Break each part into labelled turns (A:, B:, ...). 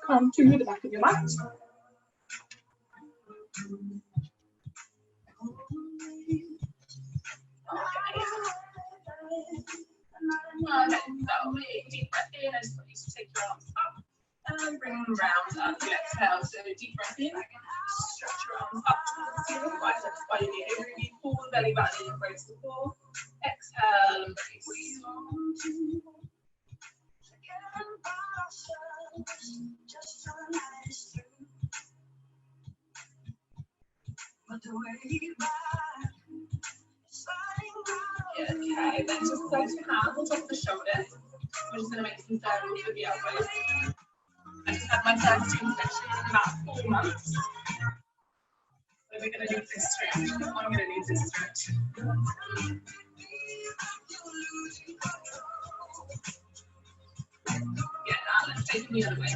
A: Come to the back of your mat. Okay, so deep breath in. I just want you to take your arms up and bring them round up. You exhale, so deep breath in, stretch your arms up to the ceiling, biceps by your knee, really pull the belly button in and brace the core. Exhale and brace. Okay, then just place your hands on top of the shoulders. We're just going to make some circles with the elbows. I just had my first gym session in about 4 months. So we're going to need this stretch. I'm going to need this stretch. Yeah, now let's take it the other way.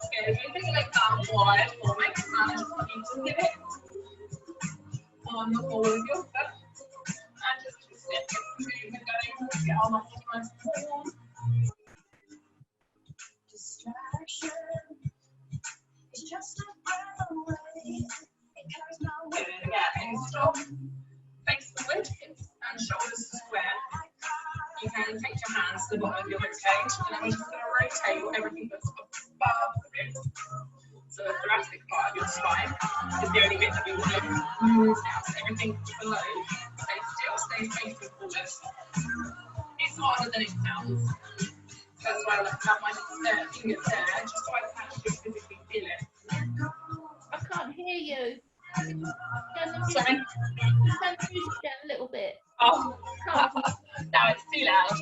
A: Okay, if you think like that wide format, I just want you to hit it on the ball of your foot and just twist it. Movement going, get our muscles nice and warm. Distraction is just a breath away. It carries my weight. Again, stop. Face forward, hips and shoulders square. You can take your hands to the bottom of your rib cage, and then we're just going to rotate everything that's above the ribs. So the thoracic part of your spine is the only bit that we want to move now. So everything below, stay still, stay facing forward. It's harder than it sounds. That's why I like to have my fingers there, just so I can actually physically feel it.
B: I can't hear you.
A: Sorry?
B: Turn the music down a little bit.
A: Oh, now it's too loud.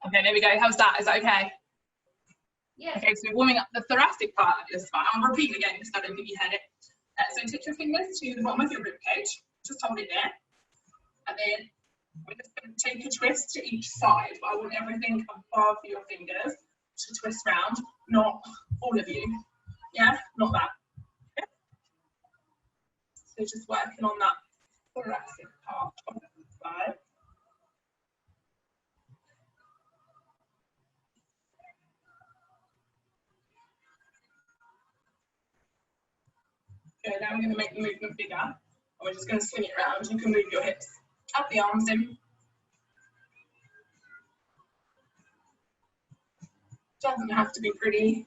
A: Okay, there we go. How's that? Is that okay?
B: Yeah.
A: Okay, so we're warming up the thoracic part of your spine. I'll repeat again because I don't think you heard it. So take your fingers to the bottom of your rib cage. Just hold it there. And then we're just going to take a twist to each side. But I want everything above your fingers to twist round, not all of you. Yeah, not that. Okay. So just working on that thoracic part of the spine. Okay, now I'm going to make the movement bigger. And we're just going to swing it around. You can move your hips up, the arms in. Doesn't have to be pretty.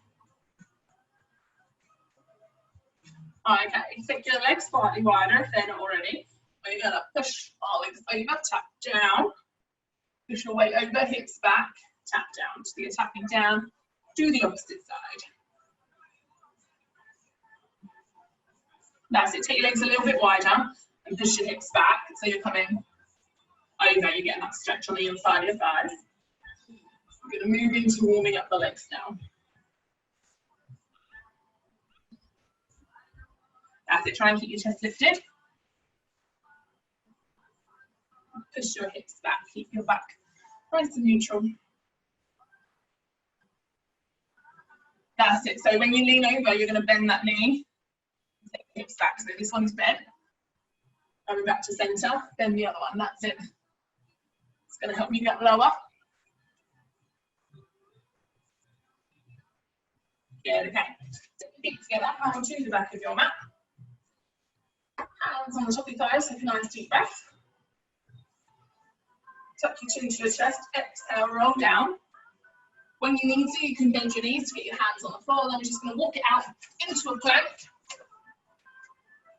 A: Okay, take your legs slightly wider if they're not already. We're going to push our legs over, tap down. Push your weight over, hips back, tap down. So you're tapping down, do the opposite side. That's it, take your legs a little bit wider and push your hips back so you're coming over, you get that stretch on the inside of your thighs. We're going to move into warming up the legs now. That's it, try and keep your chest lifted. Push your hips back, keep your back nice and neutral. That's it, so when you lean over, you're going to bend that knee. Take the hips back, so this one's bent. Coming back to centre, then the other one, that's it. It's going to help you get lower. Good, okay. Feet together, hand to the back of your mat. Hands on the top of your thighs, take a nice deep breath. Tuck your chin to your chest, exhale, roll down. When you need to, you can bend your knees to get your hands on the floor, then we're just going to walk it out into a plank.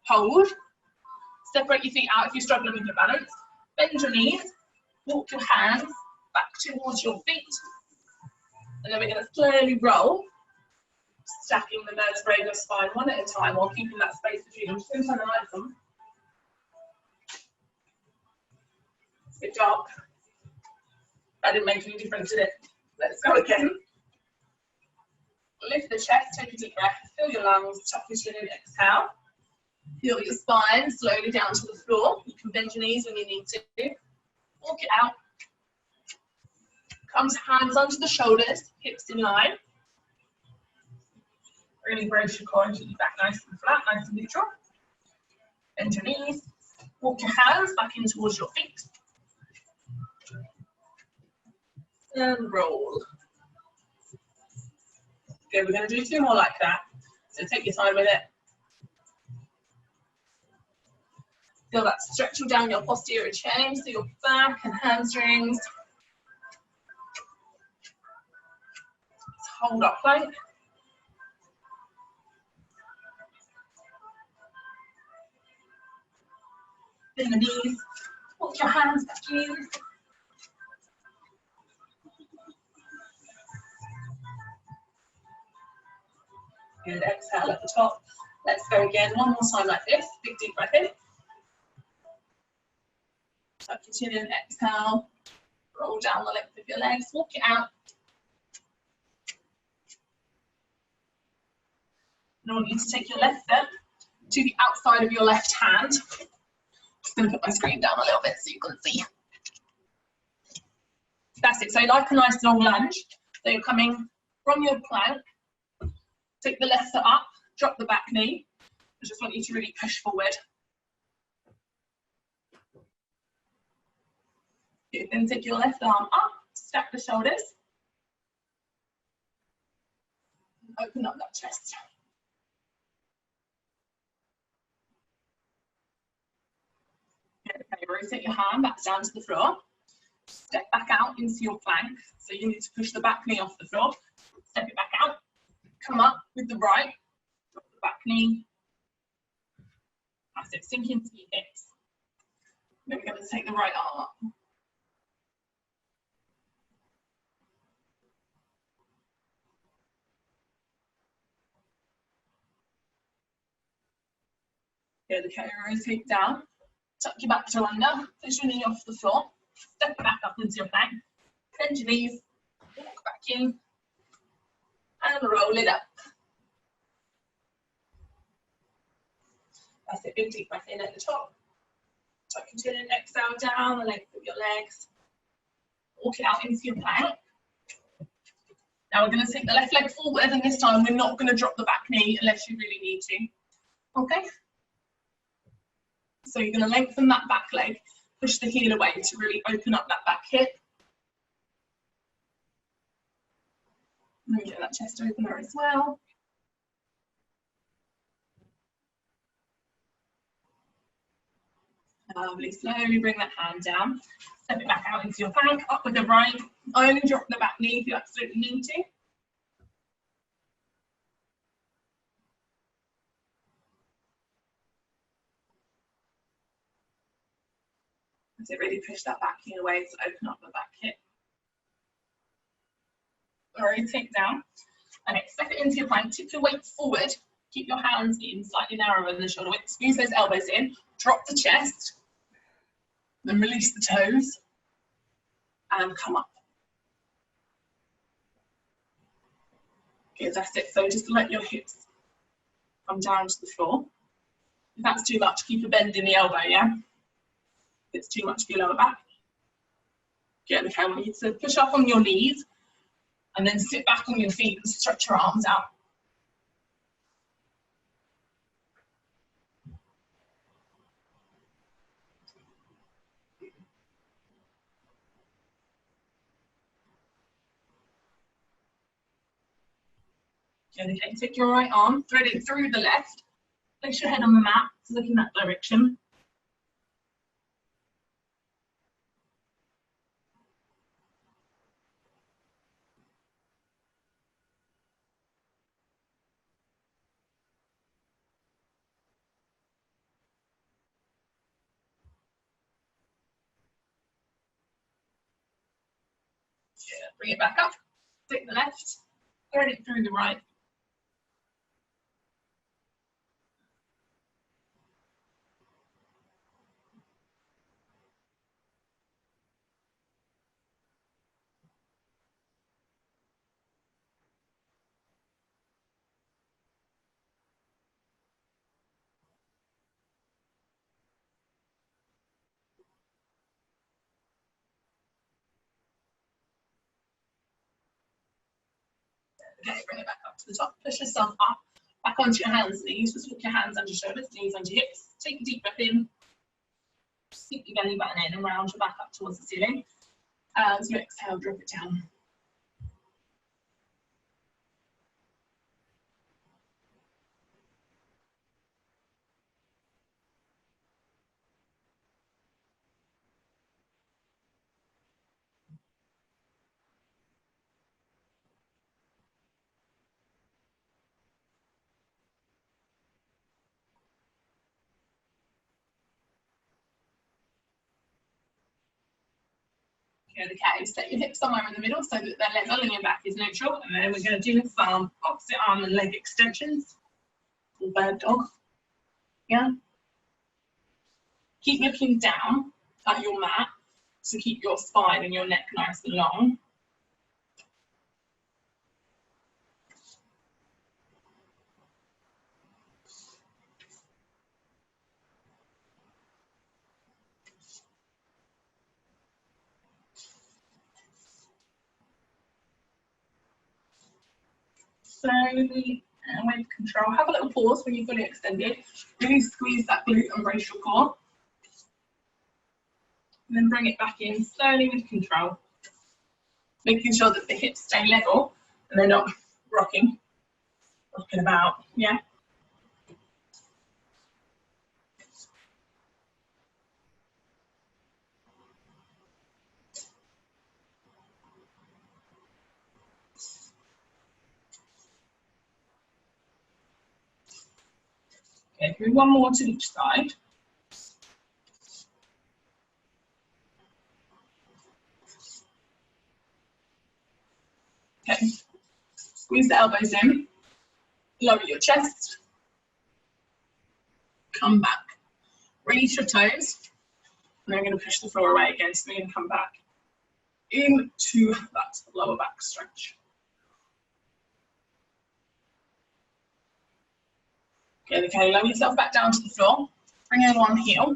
A: Hold. Separate your feet out if you're struggling with your balance. Bend your knees, walk your hands back towards your feet. And then we're going to slowly roll, stacking the vertebrae of your spine one at a time while keeping that space between them. Just going to turn the lights on. Good job. That didn't make any difference, did it? Let's go again. Lift the chest, take a deep breath, fill your lungs, tuck your chin in, exhale. Feel your spine slowly down to the floor. You can bend your knees when you need to. Walk it out. Come to hands onto the shoulders, hips in line. Really brace your core and keep your back nice and flat, nice and neutral. Bend your knees. Walk your hands back in towards your feet. And roll. Okay, we're going to do 2 more like that. So take your time with it. Feel that stretching down your posterior chain, so your back and hamstrings. Let's hold our plank. Bend the knees. Walk your hands back in. Good, exhale at the top. Let's go again, one more time like this. Big deep breath in. Tuck your chin in, exhale. Roll down the length of your legs, walk it out. And I want you to take your left foot to the outside of your left hand. Just going to put my screen down a little bit so you can see. That's it, so like a nice long lunge. So you're coming from your plank, take the left foot up, drop the back knee. I just want you to really push forward. Good, then take your left arm up, stack the shoulders. Open up that chest. Okay, rotate your hand back down to the floor. Step back out into your plank. So you need to push the back knee off the floor. Step it back out. Come up with the right. Drop the back knee. That's it. Sink into your hips. Then we're going to take the right arm up. Good. Okay, rotate down. Tuck your back to under. Push your knee off the floor. Step it back up into your plank. Bend your knees. Walk back in. And roll it up. That's it, big deep breath in at the top. Tuck your chin in, exhale down the length of your legs. Walk it out into your plank. Now we're going to take the left leg forward, and this time we're not going to drop the back knee unless you really need to. Okay? So you're going to lengthen that back leg, push the heel away to really open up that back hip. And get that chest opener as well. Lovely, slowly bring that hand down. Step it back out into your plank, up with the right. Only drop the back knee if you absolutely need to. So really push that back heel away to open up the back hip. Rotate down. And then step it into your plank. Tip your weight forward. Keep your hands in slightly narrower than the shoulder width. Squeeze those elbows in. Drop the chest. Then release the toes. And come up. Good, that's it. So just let your hips come down to the floor. If that's too much, keep a bend in the elbow, yeah? If it's too much for your lower back. Good, okay, I want you to push up on your knees and then sit back on your feet and stretch your arms out. Good, okay, take your right arm, thread it through the left. Place your head on the mat, look in that direction. Yeah, bring it back up, take the left, thread it through the right. Okay, bring it back up to the top, push yourself up, Back onto your hands and knees. Just walk your hands under your shoulders, knees under your hips. Take a deep breath in. Sink your belly button in and round your back up towards the ceiling. As you exhale, drop it down. Okay, set your hips somewhere in the middle so that they're level and your back is neutral. And then we're going to do some opposite arm and leg extensions. Or bird dog. Yeah. Keep looking down at your mat to keep your spine and your neck nice and long. Slowly and with control. Have a little pause when you're fully extended. Really squeeze that glute and brace your core. And then bring it back in slowly with control. Making sure that the hips stay level and they're not rocking about. Yeah. Okay, do one more to each side. Okay, squeeze the elbows in, lower your chest, come back. Reach your toes, and then we're going to push the floor away again, so we're going to come back into that lower back stretch. Good, okay, lower yourself back down to the floor, bring in one heel,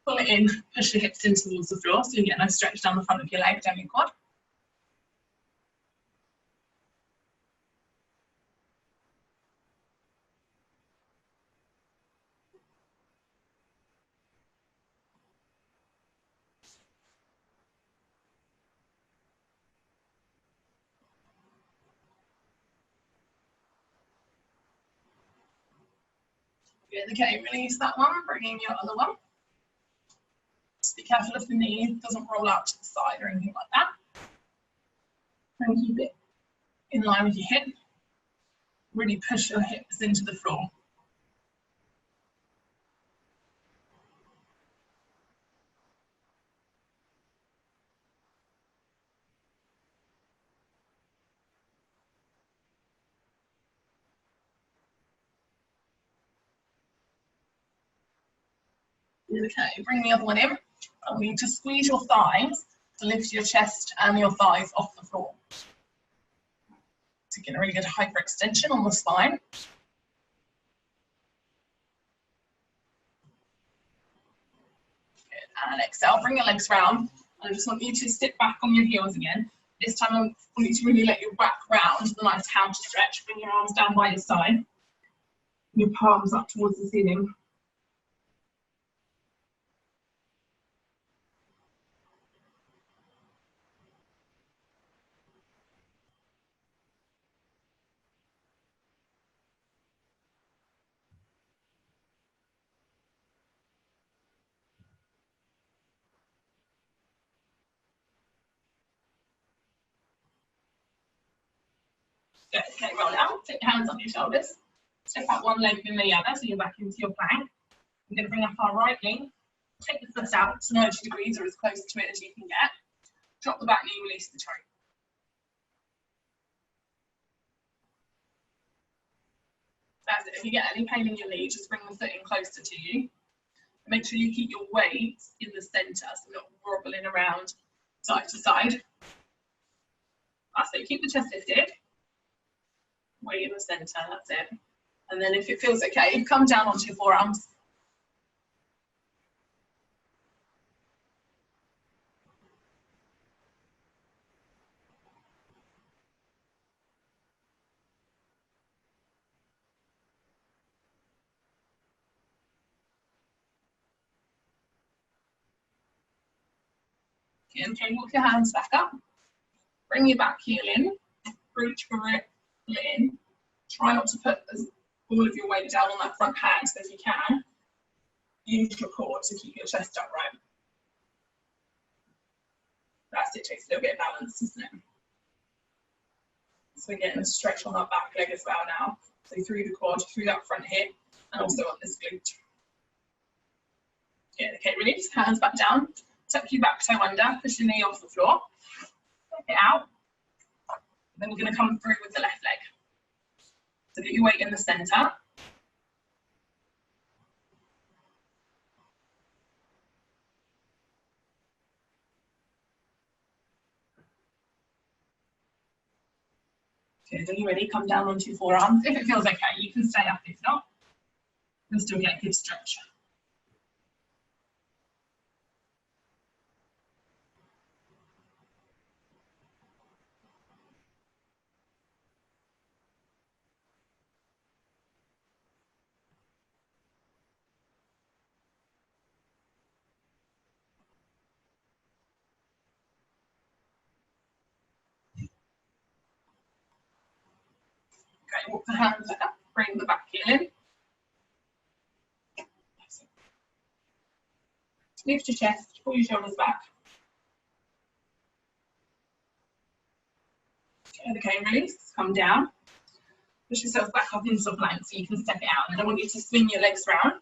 A: pull it in, push your hips in towards the floor, so you get a nice stretch down the front of your leg, down your quad. Good, okay, release that one, bring in your other one. Just be careful if the knee doesn't roll out to the side or anything like that. And keep it in line with your hip. Really push your hips into the floor. Okay, bring the other one in. And we need to squeeze your thighs to lift your chest and your thighs off the floor. To get a really good hyperextension on the spine. Good. And exhale, bring your legs round. And I just want you to sit back on your heels again. This time I want you to really let your back round, the nice counter stretch. Bring your arms down by your side. Your palms up towards the ceiling. Good. Okay, roll out. Take your hands on your shoulders. Step out one leg and the other, so you're back into your plank. We're going to bring up our right knee. Take the foot out to 90 degrees or as close to it as you can get. Drop the back knee, release the toe. That's it. If you get any pain in your knee, just bring the foot in closer to you. Make sure you keep your weight in the centre, so not wobbling around side to side. That's it. Keep the chest lifted. Weight in the centre, that's it. And then if it feels okay, come down onto your forearms. Good. Okay, walk your hands back up. Bring your back heel in. Reach for it in. Try not to put all of your weight down on that front hand, so if you can, use your core to keep your chest upright. That's it, takes a little bit of balance, isn't it? So again, a stretch on that back leg as well now. So through the quad, through that front hip, and also on this glute. Good, okay, release, hands back down. Tuck your back toe under, push your knee off the floor. Take it out. Then we're going to come through with the left leg. So get your weight in the center. Good, are you ready? Come down onto your forearms. If it feels okay, you can stay up. If not, you'll still get a good stretch. Okay, walk the hands up, bring the back heel in. Lift your chest, pull your shoulders back. Okay, release, come down. Push yourself back up into a plank so you can step it out. And I want you to swing your legs round.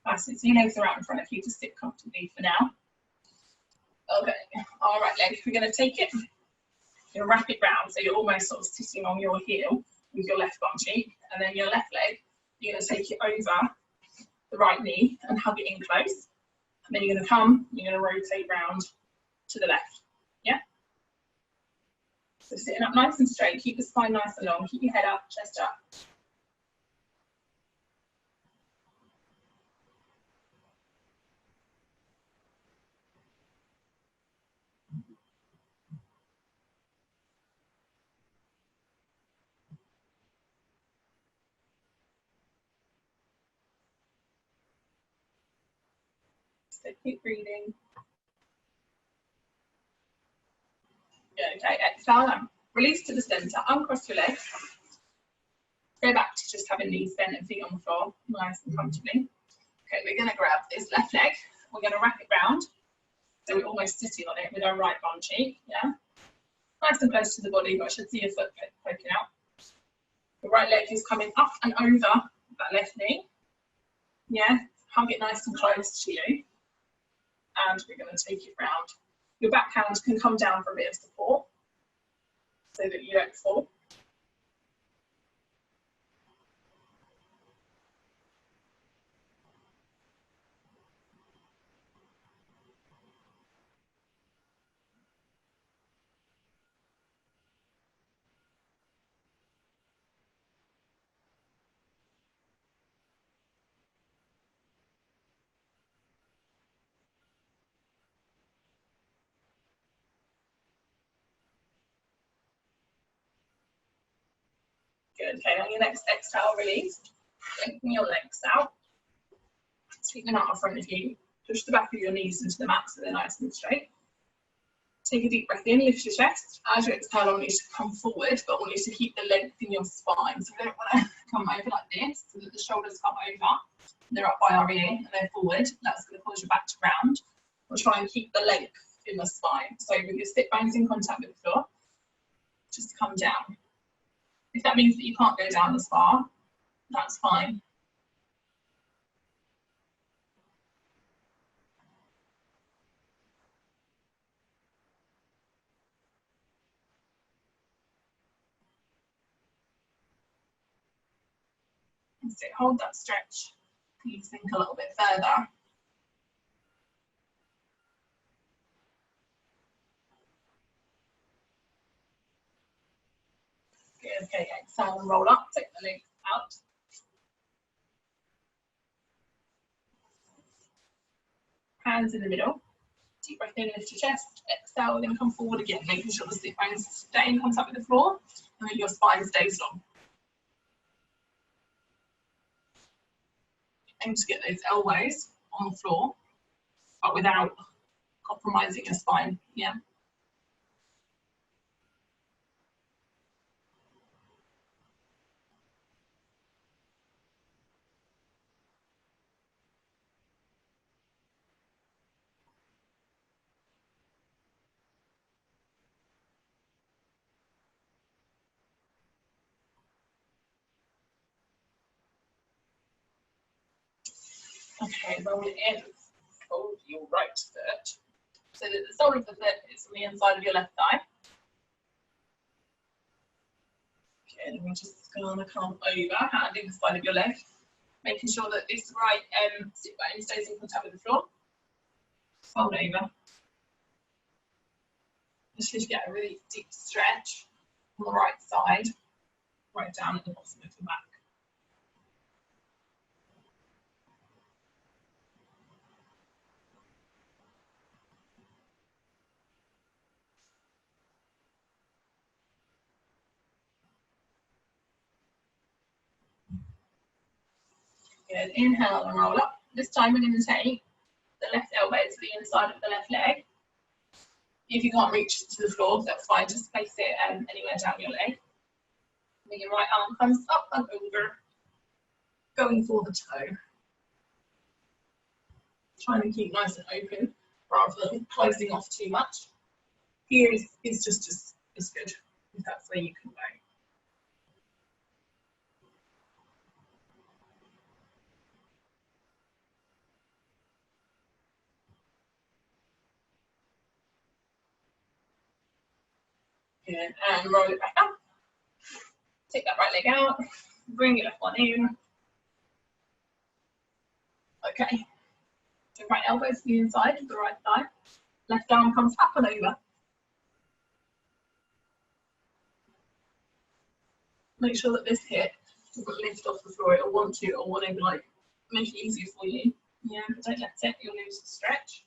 A: That's it, so your legs are out in front of you to sit comfortably for now. Okay, all right, leg, we're going to take it. You're going to wrap it round so you're almost sort of sitting on your heel with your left bum cheek. And then your left leg, you're going to take it over the right knee and hug it in close. And then you're going to come, you're going to rotate round to the left. Yeah? So sitting up nice and straight, keep the spine nice and long, keep your head up, chest up. So keep breathing. Good, okay, exhale now. Release to the centre, uncross your legs. Go back to just having knees bent and feet on the floor, nice and comfortably. Okay, we're going to grab this left leg. We're going to wrap it round. So we're almost sitting on it with our right bum cheek, yeah? Nice and close to the body, but I should see your foot poking out. The right leg is coming up and over that left knee. Yeah, hug it nice and close to you. And we're going to take it round. Your back hand can come down for a bit of support so that you don't fall. Good, okay, on your next exhale, release. Lengthen your legs out. Take them out in front of you. Push the back of your knees into the mat so they're nice and straight. Take a deep breath in, lift your chest. As you exhale, I want you to come forward, but I want you to keep the length in your spine. So we don't want to come over like this, so that the shoulders come over. They're up by our ear and they're forward. That's going to cause your back to round. We'll try and keep the length in the spine. So with your sit bones in contact with the floor, just come down. If that means that you can't go down as far, that's fine. So hold that stretch. You think a little bit further. Good, okay, exhale and roll up, take the legs out. Hands in the middle. Deep breath in, lift your chest. Exhale, we're going to come forward again, making sure the sit bones stay in contact with the floor and that your spine stays long. Aim to get those elbows on the floor, but without compromising your spine. Yeah. Okay, roll it in. Hold your right foot. So that the sole of the foot is on the inside of your left thigh. Okay, then we're just going to come over, hand in the side of your leg, making sure that this right sit bone stays in contact with the floor. Fold over. Just to get a really deep stretch on the right side, right down at the bottom of the back. Good. Inhale and roll up. This time we're going to take the left elbow to the inside of the left leg. If you can't reach to the floor, that's fine. Just place it anywhere down your leg. Then your right arm comes up and over, going for the toe. Trying to keep nice and open rather than closing off too much. Here is just as good, if that's where you can go. Good, and roll it back up. Take that right leg out, bring your left one in. Okay, so right elbow to the inside of the right thigh. Left arm comes up and over. Make sure that this hip doesn't lift off the floor. It'll want to, or want to like make it easier for you. Yeah, but don't let it, you'll lose the stretch.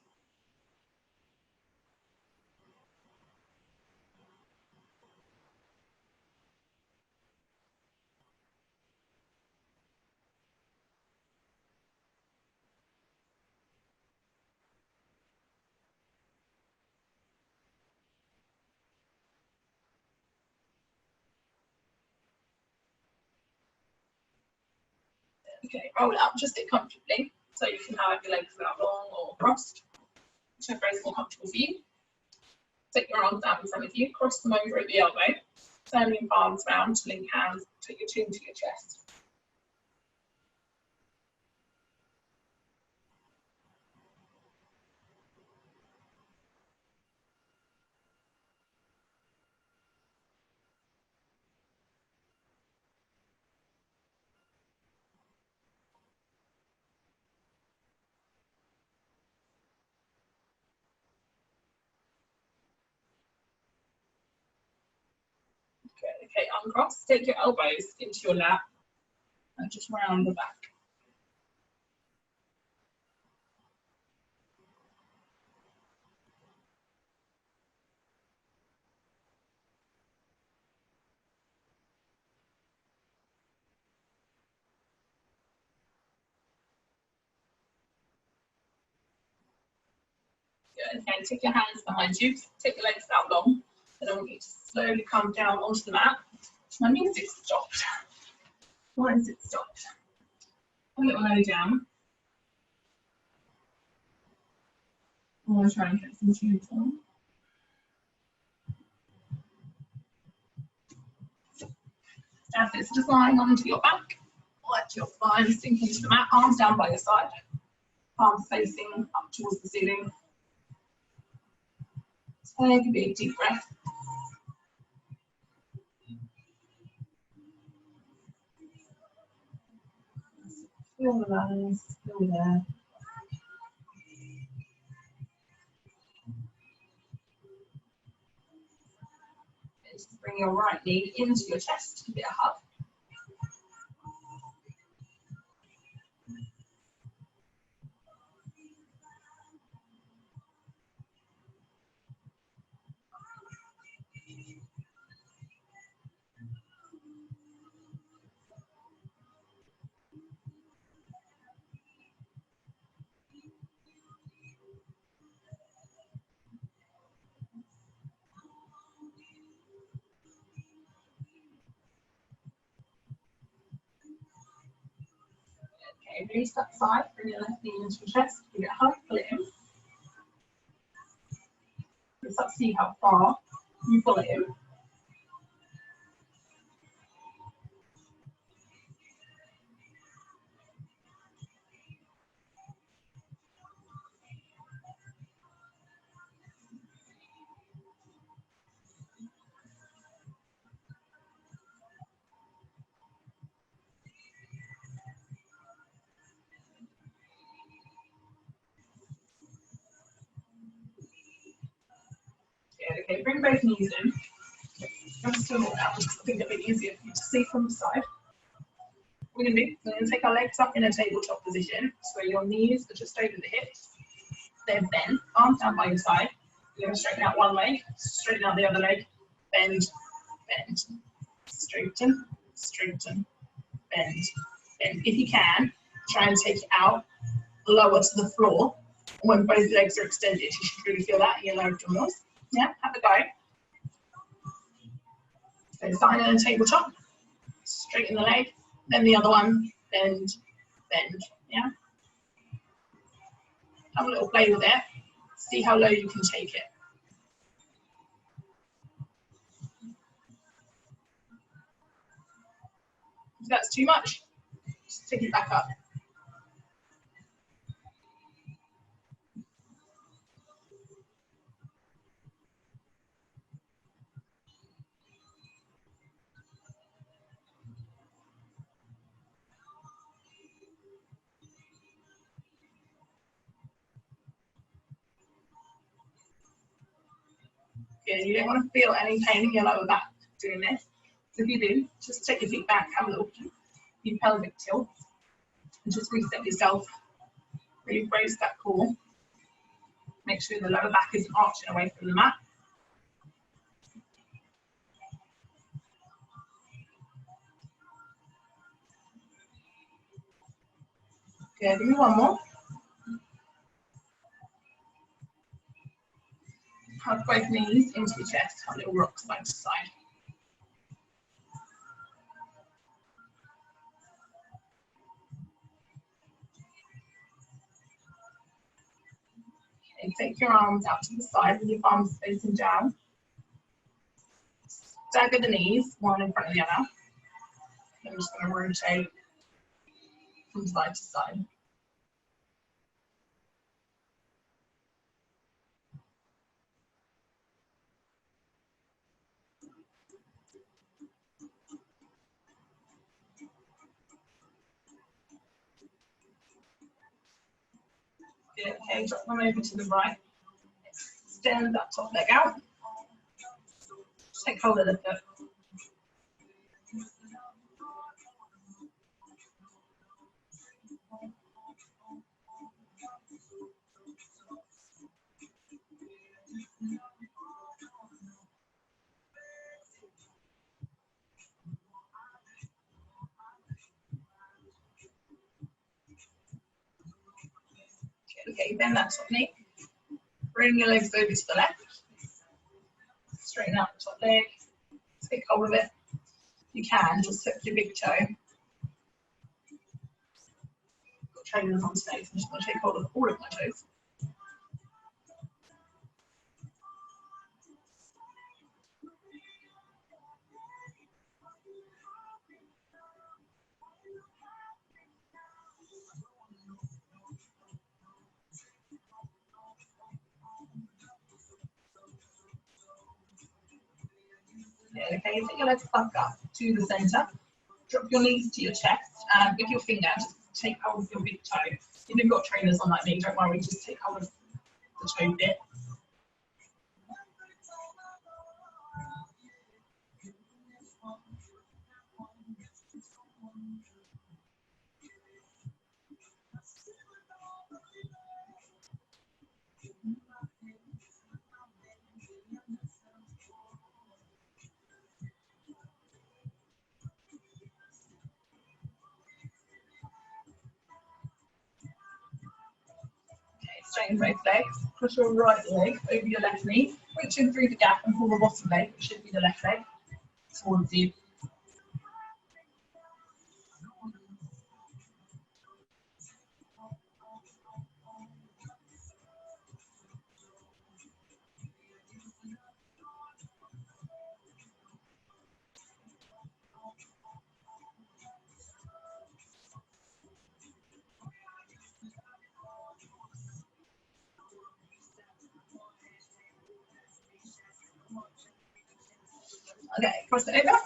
A: Okay, roll it up, just sit comfortably. So you can have your legs out long or crossed, whichever is more comfortable for you. Take your arms down in front of you, cross them over at the elbow, turn your palms round to link hands, take your chin to your chest. Good. Okay, uncross, take your elbows into your lap and just round the back. Good. Okay, take your hands behind you, take your legs out long, and I want you to slowly come down onto the mat. My music stopped. Why has it stopped? A little low down. I'm going to try and get some tunes on. As it's just lying onto your back, let your spine sink into the mat, arms down by your side, palms facing up towards the ceiling. Take a big deep breath. Feel the lungs, feel there. Just bring your right knee into your chest, give it a hug. Okay, release that side, bring your left knee into your chest, give it a hug, pull it in. Let's see how far you pull it in. Good, okay, bring both knees in. Just turn it out, just I think it'll be easier for you to see from the side. What we're going to take our legs up in a tabletop position, so your knees are just over the hips. They're bent, arms down by your side. You're going to straighten out one leg, straighten out the other leg, bend, bend, straighten, straighten, bend, bend. If you can, try and take it out lower to the floor. When both legs are extended, you should really feel that in your lower abdominals. Yeah, have a go. So starting in a tabletop, straighten the leg, then the other one, bend, bend. Yeah. Have a little play with it. See how low you can take it. If that's too much, just take it back up. Good. You don't want to feel any pain in your lower back doing this. So if you do, just take your feet back, have a little pelvic tilt, and just reset yourself. Really brace that core. Make sure the lower back isn't arching away from the mat. Good. Give me one more. Hug both knees into your chest. Have a little rock side to side. Okay, take your arms out to the side with your palms facing down. Stagger the knees, one in front of the other. I'm just going to rotate from side to side. Good. Okay, drop them over to the right. Extend that top leg out. Take hold of the foot. Okay, bend that top knee. Bring your legs over to the left. Straighten out the top leg. Take hold of it. You can just tip your big toe. Got trainers on today, so I'm just going to take hold of all of my toes. Okay, take your legs back up to the center. Drop your knees to your chest, and with your finger, just take hold of your big toe. If you've got trainers on like me, don't worry, just take hold of the toe bit. Straighten both legs, push your right leg over your left knee, reach in through the gap and pull the bottom leg, which should be the left leg, towards you. Okay, cross it over.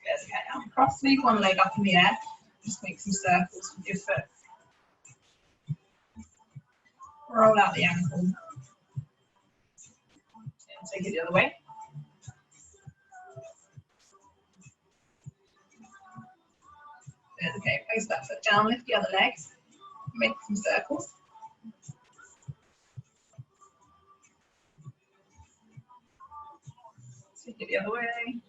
A: Good, okay, now cross, leave one leg up in the air. Just make some circles with your foot. Roll out the ankle. And take it the other way. Good, okay, place that foot down, lift the other leg. Make some circles. Take it the other way.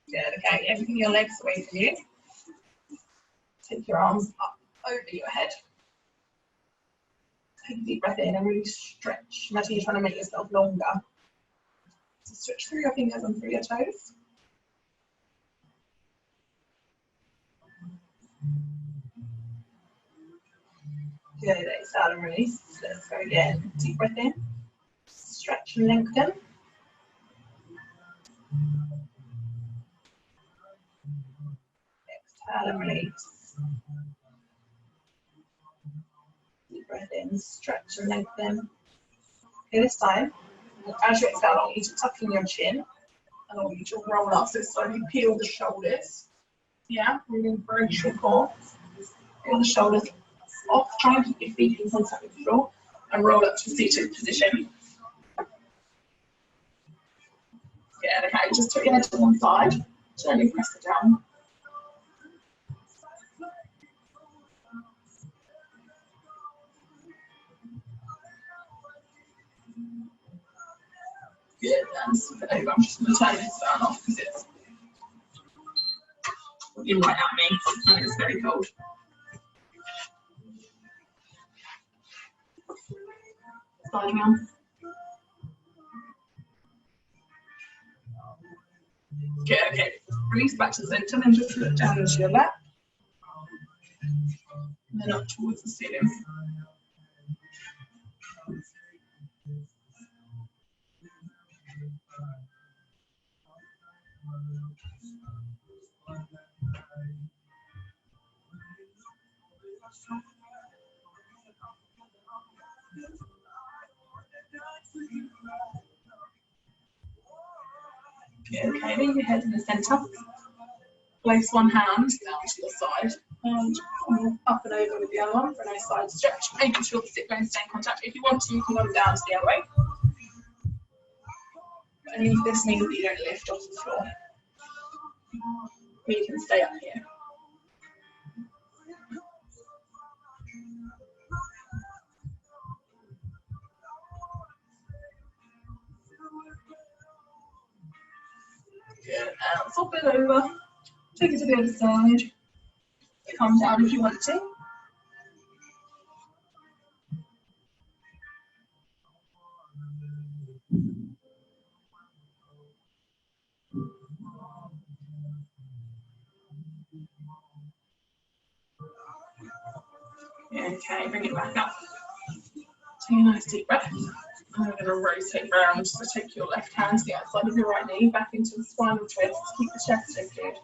A: Good, okay, everything your legs away from you. Take your arms up over your head. Take a deep breath in and really stretch. Imagine you're trying to make yourself longer. So stretch through your fingers and through your toes. Good, exhale and release. Let's go again. Deep breath in. Stretch and lengthen. Exhale and release. Deep breath in, stretch and lengthen. Okay, this time, as you exhale, I want you to tuck in your chin. And I want you to roll up, so slowly peel the shoulders. Yeah, really embrace your core. Peel the shoulders off, try and keep your feet in contact with the floor. And roll up to seated position. Yeah, okay, just put your head to one side. Gently press it down. Good, and flip it over. I'm just going to turn this fan off because it's looking right at me and it's very cold. Sliding on. Good, okay. Release back to the centre, then just look down into your lap. And then up towards the ceiling. Okay, leave your head in the centre. Place one hand down to your side and up and over with the other one for a nice side stretch, making sure the sit bones stay in contact. If you want to, you can come down to the other way. And leave this means that you don't lift off the floor. You can stay up here. Good, and flip it over. Take it to the other side. Come down if you want to. Okay, bring it back up. Take a nice deep breath. And we're going to rotate round. So take your left hand to the outside of your right knee, back into the spinal twist. Keep the chest lifted.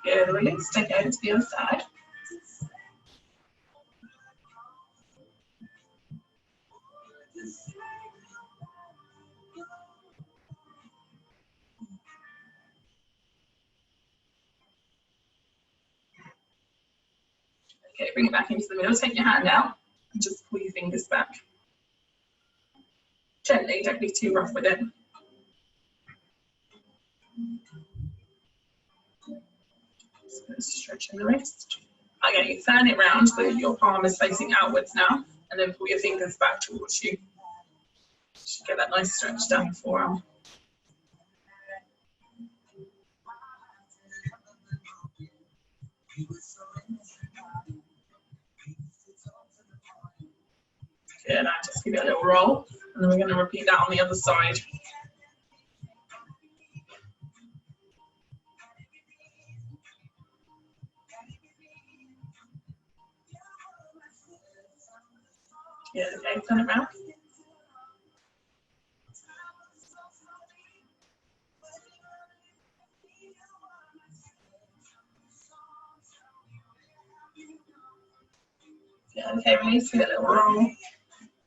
A: Good, release. Take it over to the other side. Okay, bring it back into the middle. Take your hand out and just pull your fingers back. Gently, don't be too rough with it. Stretching the wrist. Okay, turn it round so your palm is facing outwards now, and then pull your fingers back towards you. Just get that nice stretch down the forearm. Good, now just give it a little roll, and then we're going to repeat that on the other side. Yeah, okay, turn it around. Yeah, okay, release, give it a little roll.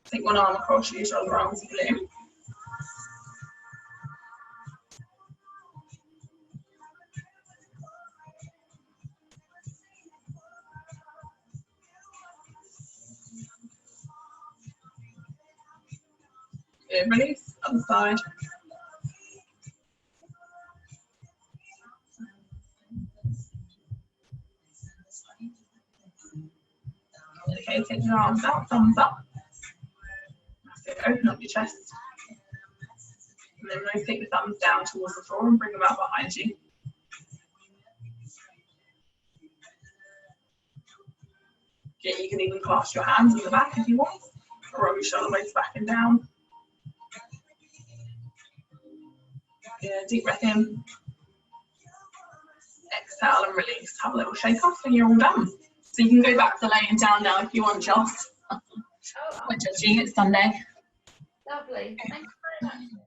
A: Take one arm across, use your other arm as a balloon. Good, release, other side. Okay, take your arms out, thumbs up. That's it, open up your chest. And then rotate the thumbs down towards the floor and bring them out behind you. Okay, you can even clasp your hands in the back if you want, or roll your shoulder blades back and down. Good, deep breath in. Exhale and release. Have a little shake off and you're all done. So you can go back to laying down now if you want, Joss. We're judging, it's Sunday.
B: Lovely. Thank you very much.